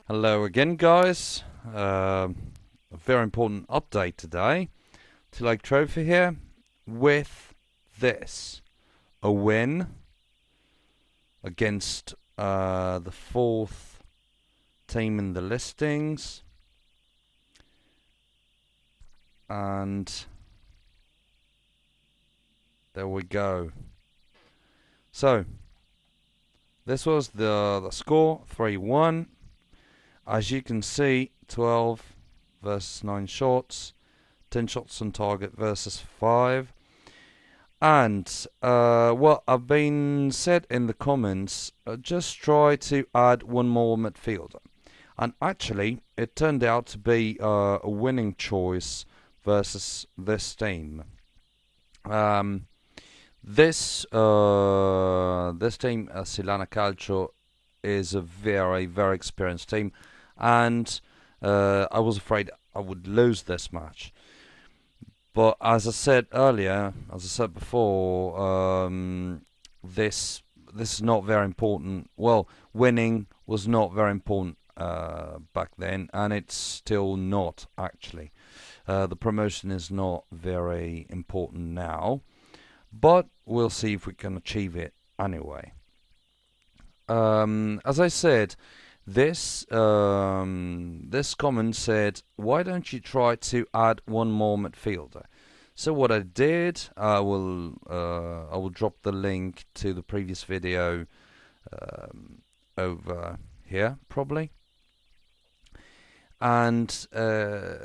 Hello again, guys. A very important update today. To Lake Trophy here with this a win against the fourth team in the listings, and there we go. So this was the score 3-1. As you can see, 12 versus 9 shots, 10 shots on target versus 5. And what I've been said in the comments, just try to add one more midfielder. And actually, it turned out to be a winning choice versus this team. Um, this team, Silana Calcio, is a very, very experienced team, and I was afraid I would lose this match. But as I said earlier, as I said before, this is not very important. Well, winning was not very important back then, and it's still not actually. The promotion is not very important now, but we'll see if we can achieve it anyway. As I said, this comment said, "Why don't you try to add one more midfielder?" So what I did, I will drop the link to the previous video over here probably. And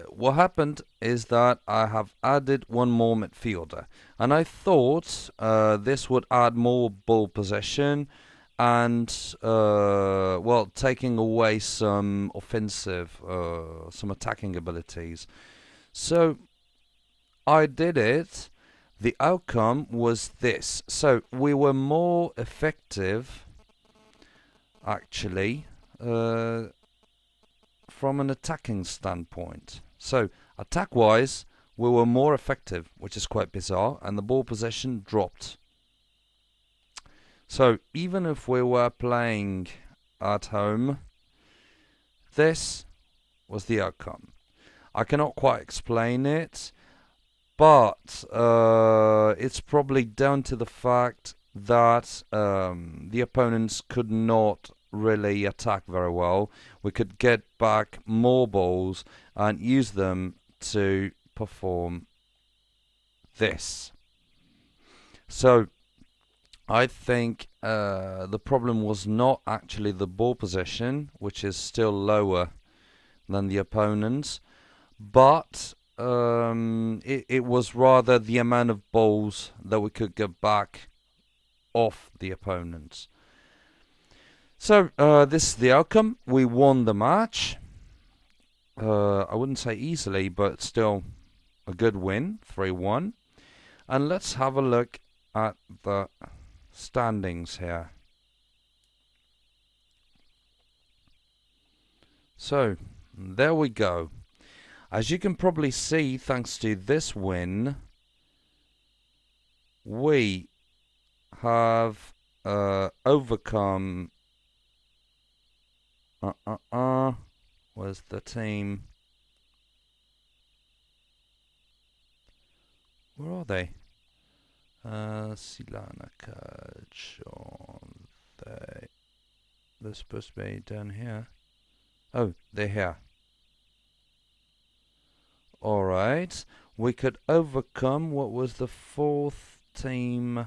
what happened is that I have added one more midfielder, and I thought this would add more ball possession and well, taking away some offensive, some attacking abilities. So I did it. The outcome was this. So we were more effective, actually, from an attacking standpoint. So attack-wise, we were more effective, which is quite bizarre, and the ball possession dropped. So even if we were playing at home, this was the outcome. I cannot quite explain it, but it's probably down to the fact that the opponents could not really attack very well. We could get back more balls and use them to perform this. So I think the problem was not actually the ball possession, which is still lower than the opponents, but it was rather the amount of balls that we could get back off the opponents. So this is the outcome. We won the match. I wouldn't say easily, but still a good win, 3-1. And let's have a look at the standings here. So there we go. As you can probably see, thanks to this win, we have overcome. Where's the team? Where are they? Silana Calcio. They're supposed to be down here. Oh, they're here. Alright. We could overcome what was the fourth team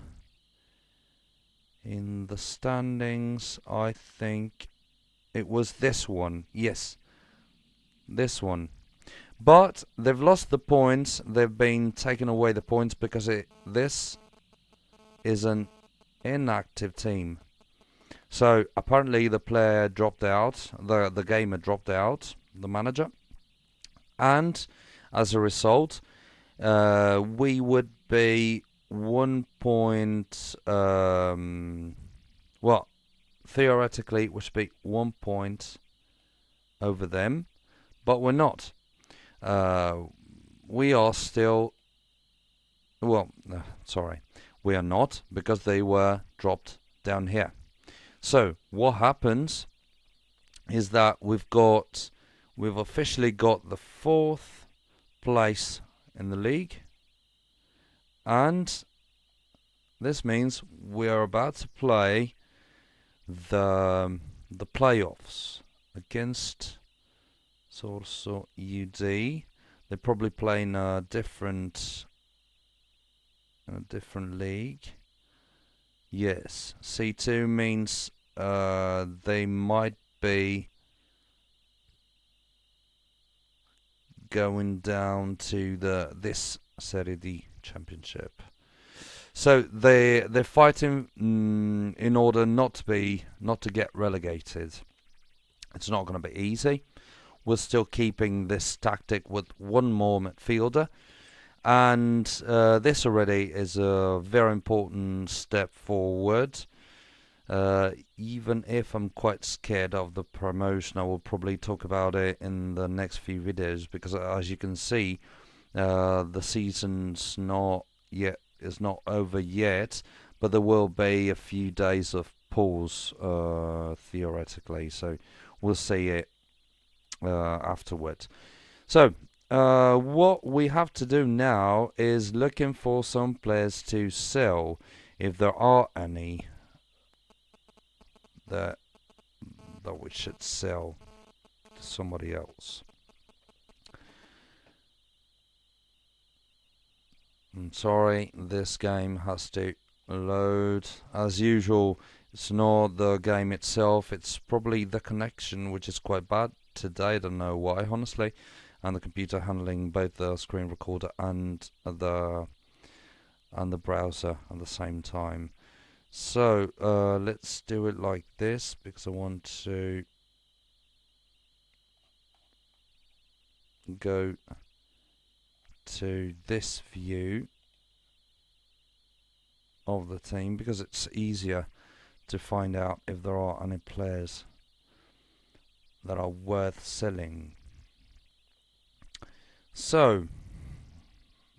in the standings. I think it was this one. Yes. This one. But they've lost the points. They've been taken away the points because this is an inactive team. So apparently the player dropped out, the gamer dropped out, the manager, and as a result, we would be 1 point. Well, theoretically, we should be 1 point over them, but we're not. We are still. Well, sorry, we are not, because they were dropped down here. So what happens is that we've officially got the 4th place in the league, and this means we are about to play the playoffs against Sorso UD. They're probably playing a different league. Yes, C2 means they might be going down to this Serie D championship. So they're fighting in order not to get relegated. It's not going to be easy. We're still keeping this tactic with one more midfielder, and this already is a very important step forward. Even if I'm quite scared of the promotion, I will probably talk about it in the next few videos, because as you can see, the season's is not over yet, but there will be a few days of pause theoretically, so we'll see it afterwards. So what we have to do now is looking for some players to sell, if there are any that we should sell to somebody else. I'm sorry, this game has to load. As usual, it's not the game itself, it's probably the connection, which is quite bad today. I don't know why, honestly. And the computer handling both the screen recorder and the browser at the same time. So let's do it like this, because I want to go to this view of the team, because it's easier to find out if there are any players that are worth selling. So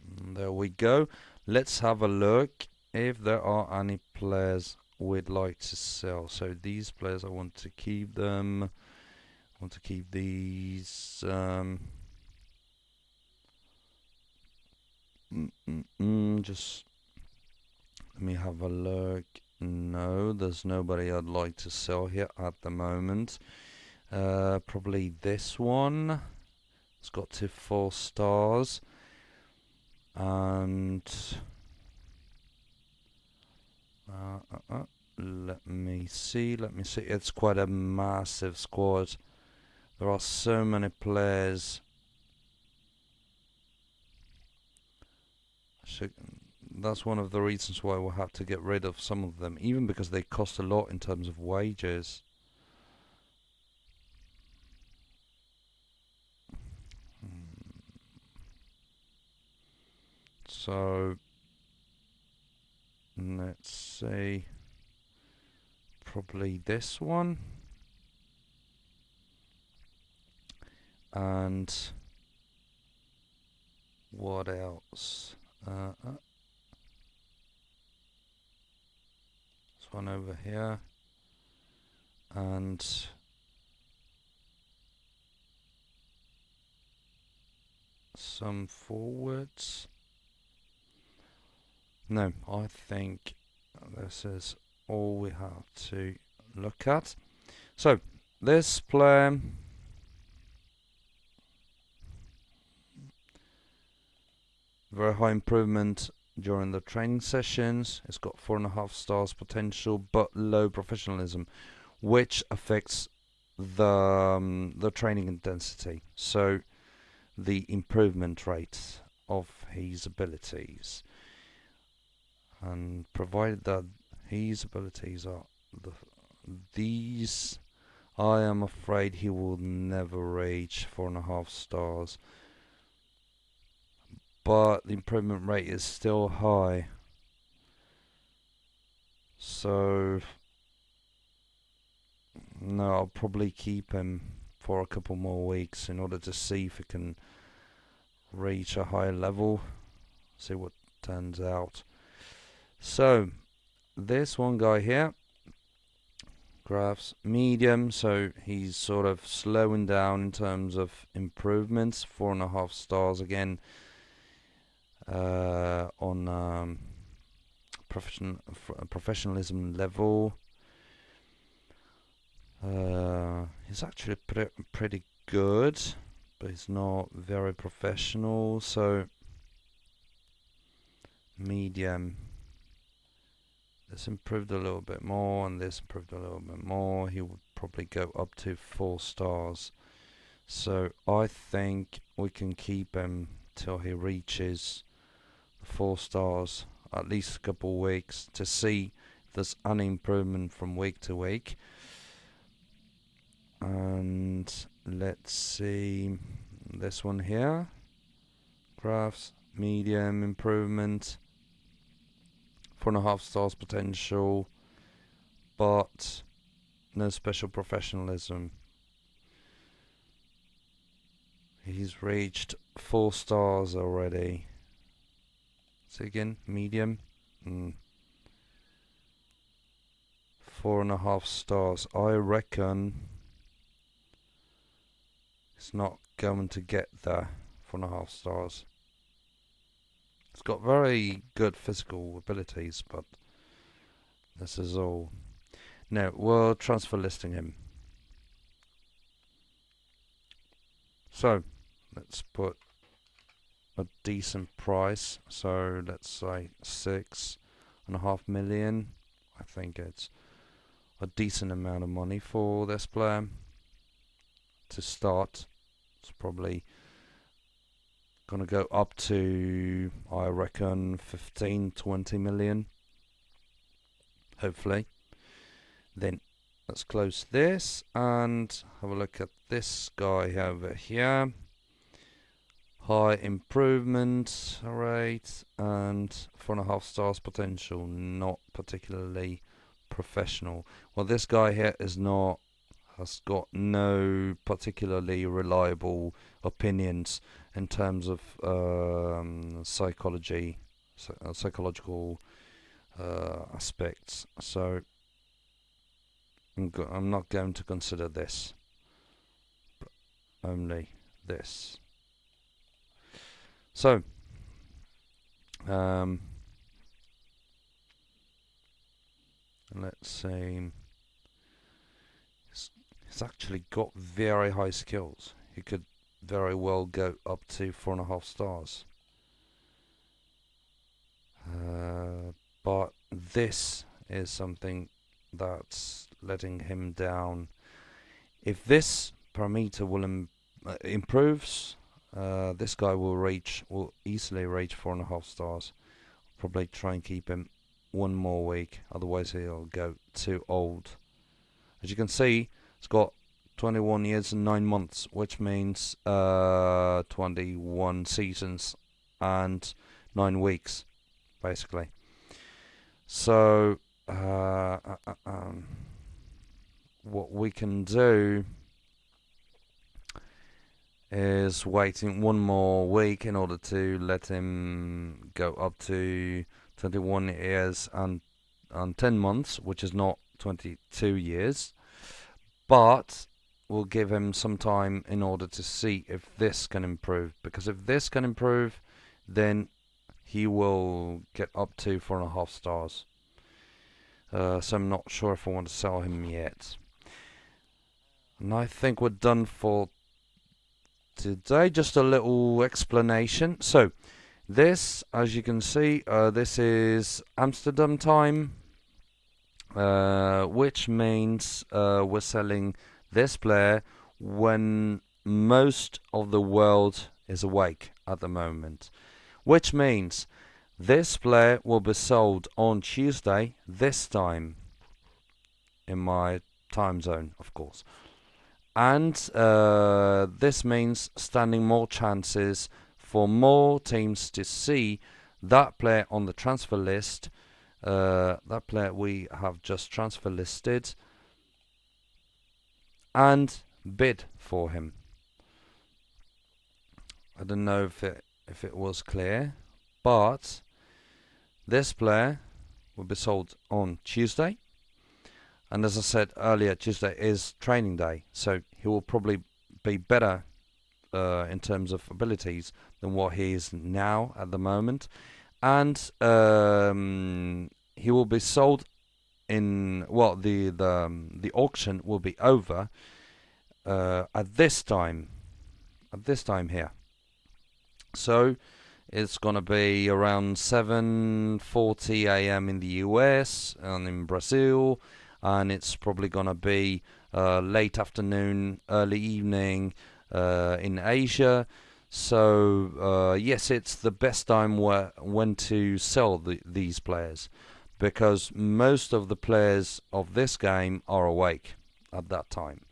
there we go. Let's have a look if there are any players we'd like to sell. So these players, I want to keep them. I want to keep these. Just let me have a look. No, there's nobody I'd like to sell here at the moment. Probably this one. It's got 2 4 stars. And let me see. It's quite a massive squad. There are so many players. So that's one of the reasons why we'll have to get rid of some of them, even because they cost a lot in terms of wages. So let's see, probably this one, and what else? This one over here, and some forwards. No, I think this is all we have to look at. So this player, very high improvement during the training sessions. It's got 4.5 stars potential, but low professionalism, which affects the training intensity. So the improvement rate of his abilities, and provided that his abilities are these, I am afraid he will never reach 4.5 stars. But the improvement rate is still high. So no, I'll probably keep him for a couple more weeks in order to see if he can reach a higher level. See what turns out. So this one guy here, Graphs medium, so he's sort of slowing down in terms of improvements. 4.5 stars again on professionalism level. He's actually pretty good, but he's not very professional. So medium. This improved a little bit more, and this improved a little bit more. He would probably go up to 4 stars. So I think we can keep him till he reaches 4 stars, at least a couple weeks, to see if there's any improvement from week to week. And let's see this one here. Graphs, medium improvement. 4.5 stars potential, but no special professionalism. He's reached 4 stars already. So again, medium. 4.5 stars. I reckon it's not going to get there. 4.5 stars. It's got very good physical abilities, but this is all. Now, we're transfer listing him. So, let's put a decent price. So, let's say 6.5 million. I think it's a decent amount of money for this player to start. It's probably gonna go up to, I reckon, 15-20 million, hopefully. Then let's close this and have a look at this guy over here. High improvement rate and 4.5 stars potential, not particularly professional. Well, this guy here has got no particularly reliable opinions in terms of psychological aspects. So I'm not going to consider this, but only this. So let's see. He's actually got very high skills. He could very well go up to 4.5 stars. But this is something that's letting him down. If this parameter will improves, this guy will easily reach 4.5 stars. Probably try and keep him one more week, otherwise he'll go too old. As you can see, it's got 21 years and 9 months, which means 21 seasons and 9 weeks, basically. So what we can do is waiting one more week in order to let him go up to 21 years and 10 months, which is not 22 years. But we'll give him some time in order to see if this can improve. Because if this can improve, then he will get up to 4.5 stars. So I'm not sure if I want to sell him yet. And I think we're done for today. Just a little explanation. So this, as you can see, this is Amsterdam time, which means we're selling this player when most of the world is awake at the moment, which means this player will be sold on Tuesday this time in my time zone, of course. And this means standing more chances for more teams to see that player on the transfer list, that player we have just transfer listed, and bid for him. I don't know if it was clear, but this player will be sold on Tuesday, And as I said earlier, Tuesday is training day, so he will probably be better in terms of abilities than what he is now at the moment. And he will be sold in, well, the auction will be over at this time here. So it's gonna be around 7:40 a.m. in the US and in Brazil, and it's probably gonna be late afternoon, early evening in Asia. So yes, it's the best time when to sell these players, because most of the players of this game are awake at that time.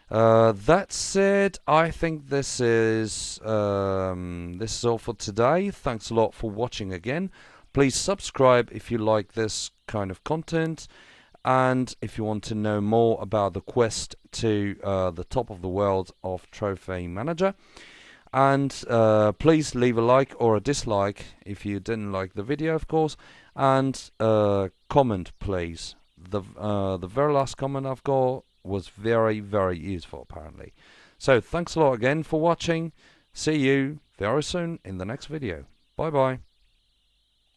That said, I think this is all for today. Thanks a lot for watching again. Please subscribe if you like this kind of content, and if you want to know more about the quest to the top of the world of Trophy Manager. And please leave a like or a dislike if you didn't like the video, of course, and comment, please. The very last comment I've got was very, very useful, apparently. So thanks a lot again for watching. See you very soon in the next video. Bye bye.